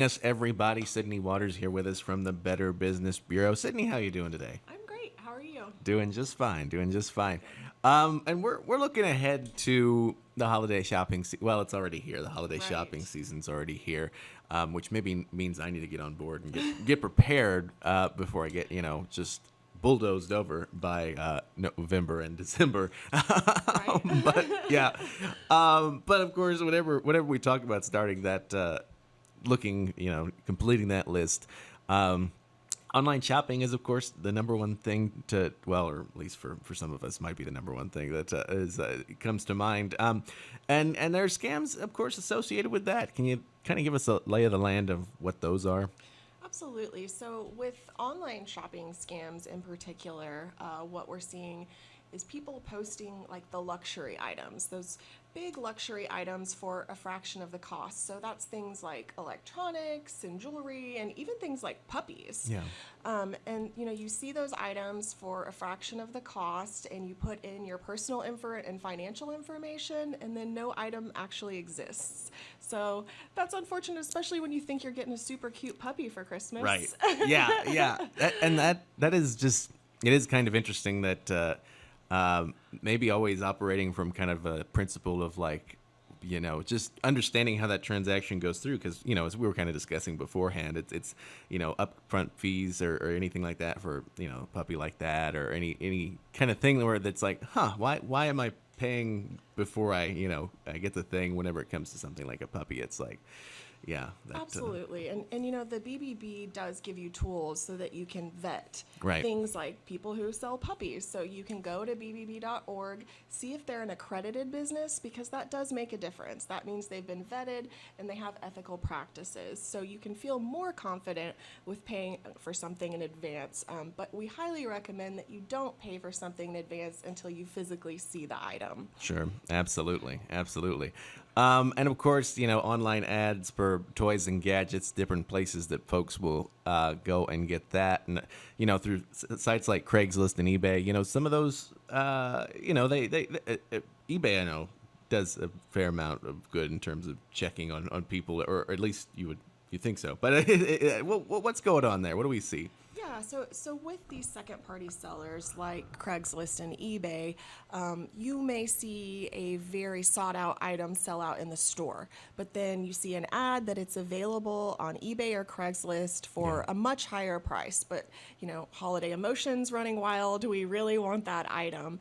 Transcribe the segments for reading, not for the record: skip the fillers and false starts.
Yes, everybody. Sydney Waters here with us from the Better Business Bureau. Sydney, how you doing today? I'm great. How are you? Doing just fine. Doing just fine. And we're looking ahead to the holiday shopping. Well, it's already here. The holiday shopping Right. season's already here, which maybe means I need to get on board and get prepared before I get just bulldozed over by November and December. Right. But yeah, but of course, whatever we talk about starting that. Looking, completing that list. Online shopping is, of course, the number one thing or at least for some of us, might be the number one thing that comes to mind. And there are scams, of course, associated with that. Can you kind of give us a lay of the land of what those are? Absolutely. So, with online shopping scams in particular, what we're seeing is people posting like the luxury items, those big luxury items for a fraction of the cost. So, that's things like electronics and jewelry and even things like puppies. Yeah. And you see those items for a fraction of the cost, and you put in your personal info and financial information, and then no item actually exists. So that's unfortunate, especially when you think you're getting a super cute puppy for Christmas. Right. Yeah. Yeah. That is just, it is kind of interesting that maybe always operating from kind of a principle of like, just understanding how that transaction goes through. Because, as we were kind of discussing beforehand, it's upfront fees or anything like that for, a puppy like that, or any kind of thing where that's like, why am I paying before I get the thing whenever it comes to something like a puppy? It's like, yeah. Absolutely. And the BBB does give you tools so that you can vet Right. things like people who sell puppies. So you can go to bbb.org, see if they're an accredited business, because that does make a difference. That means they've been vetted and they have ethical practices. So you can feel more confident with paying for something in advance. But we highly recommend that you don't pay for something in advance until you physically see the item. Sure, absolutely, absolutely. And of course, online ads for toys and gadgets, different places that folks will go and get that, and through sites like Craigslist and eBay. Some of those, eBay, I know, does a fair amount of good in terms of checking on people, or at least you think so. But what's going on there? What do we see? Yeah, so with these second-party sellers like Craigslist and eBay, you may see a very sought-out item sell out in the store, but then you see an ad that it's available on eBay or Craigslist for a much higher price. But holiday emotions running wild. Do we really want that item?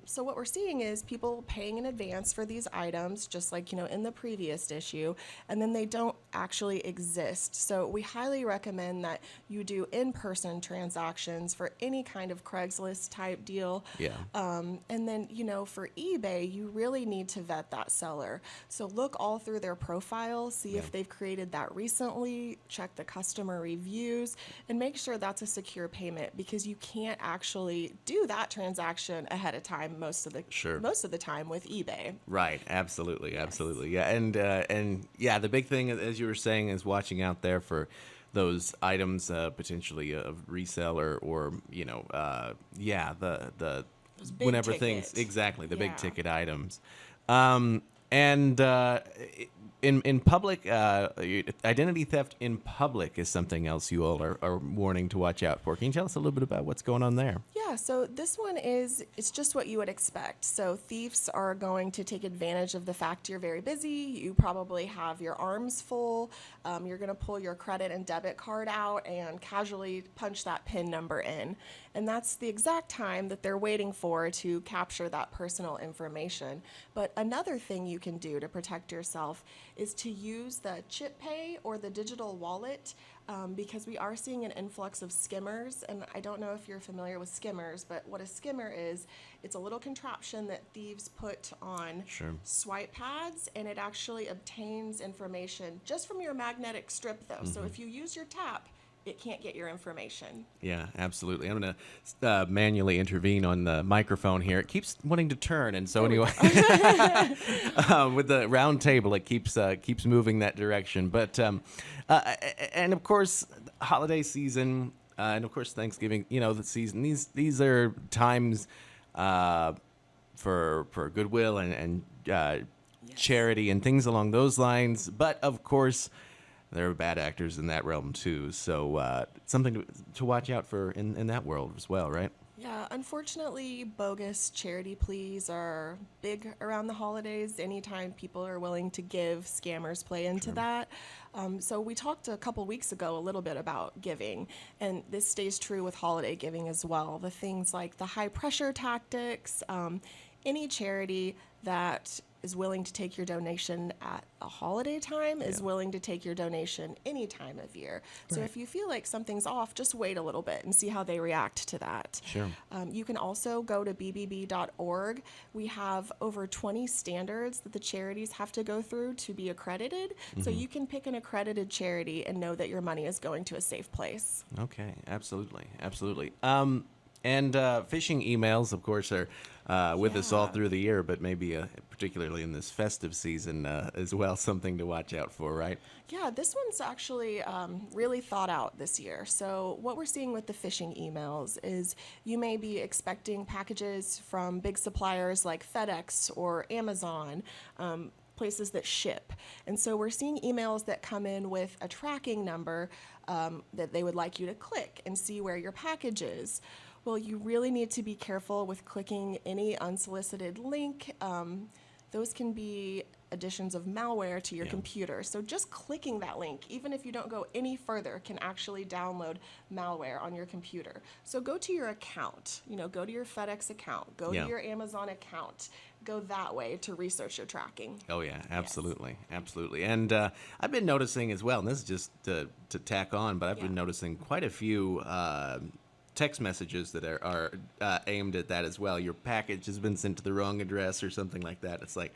So what we're seeing is people paying in advance for these items, just like in the previous issue, and then they don't actually exist. So we highly recommend that you do in-person transactions for any kind of Craigslist type deal. Yeah. And then, for eBay, you really need to vet that seller. So look all through their profile, see if they've created that recently, check the customer reviews, and make sure that's a secure payment, because you can't actually do that transaction ahead of time most of the time with eBay. Right. Absolutely. Absolutely. Yeah. And yeah, the big thing, as you were saying, is watching out there for those items potentially of resale or the Those big whenever ticket. things exactly the big Yeah. ticket items. And in public, identity theft in public is something else you all are warning to watch out for. Can you tell us a little bit about what's going on there? Yeah, so this one it's just what you would expect. So thieves are going to take advantage of the fact you're very busy. You probably have your arms full. You're going to pull your credit and debit card out and casually punch that PIN number in. And that's the exact time that they're waiting for to capture that personal information. But another thing you can do to protect yourself is to use the chip pay or the digital wallet, because we are seeing an influx of skimmers. And I don't know if you're familiar with skimmers, but what a skimmer is, it's a little contraption that thieves put on Sure. swipe pads, and it actually obtains information just from your magnetic strip, though. So if you use your tap, it can't get your information. Yeah, absolutely. I'm going to manually intervene on the microphone here. It keeps wanting to turn, and so anyway, with the round table, it keeps moving that direction. But and of course, holiday season, and of course Thanksgiving. The season. These are times for goodwill and charity and things along those lines. But of course, there are bad actors in that realm too. So something to watch out for in that world as well, right? Yeah, unfortunately, bogus charity pleas are big around the holidays. Anytime people are willing to give, scammers play into that. So we talked a couple weeks ago a little bit about giving, and this stays true with holiday giving as well. The things like the high pressure tactics, any charity that is willing to take your donation at a holiday time is willing to take your donation any time of year. So Right. if you feel like something's off, just wait a little bit and see how they react to that. Sure. You can also go to bbb.org. We have over 20 standards that the charities have to go through to be accredited. So you can pick an accredited charity and know that your money is going to a safe place. Okay, absolutely, absolutely. And phishing emails, of course, are with us all Yeah. through the year, but maybe particularly in this festive season as well, something to watch out for, right? Yeah, this one's actually really thought out this year. So, what we're seeing with the phishing emails is you may be expecting packages from big suppliers like FedEx or Amazon. Places that ship. And so we're seeing emails that come in with a tracking number that they would like you to click and see where your package is. Well, you really need to be careful with clicking any unsolicited link. Those can be additions of malware to your Yeah. computer. So just clicking that link, even if you don't go any further, can actually download malware on your computer. So go to your account, go to your FedEx account, go Yeah. to your Amazon account, go that way to research your tracking. Oh yeah, absolutely, absolutely. And I've been noticing as well, and this is just to tack on, but I've been Yeah. noticing quite a few text messages that are aimed at that as well. Your package has been sent to the wrong address or something like that. It's like,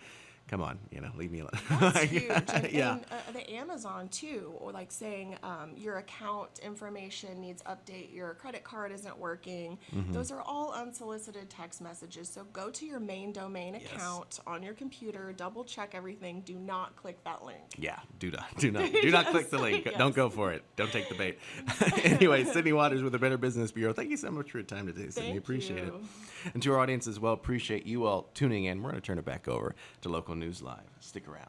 come on, leave me alone. That's huge. And, Yeah. and the Amazon too, or like saying your account information needs update, your credit card isn't working. Mm-hmm. Those are all unsolicited text messages. So go to your main domain Yes. account on your computer, double check everything. Do not click that link. Yeah, do not click the link. Yes. Don't go for it. Don't take the bait. Anyway, Sydney Waters with the Better Business Bureau. Thank you so much for your time today, Sydney. Thank Appreciate it. you. And to our audience as well, appreciate you all tuning in. We're going to turn it back over to Local News Live. Stick around.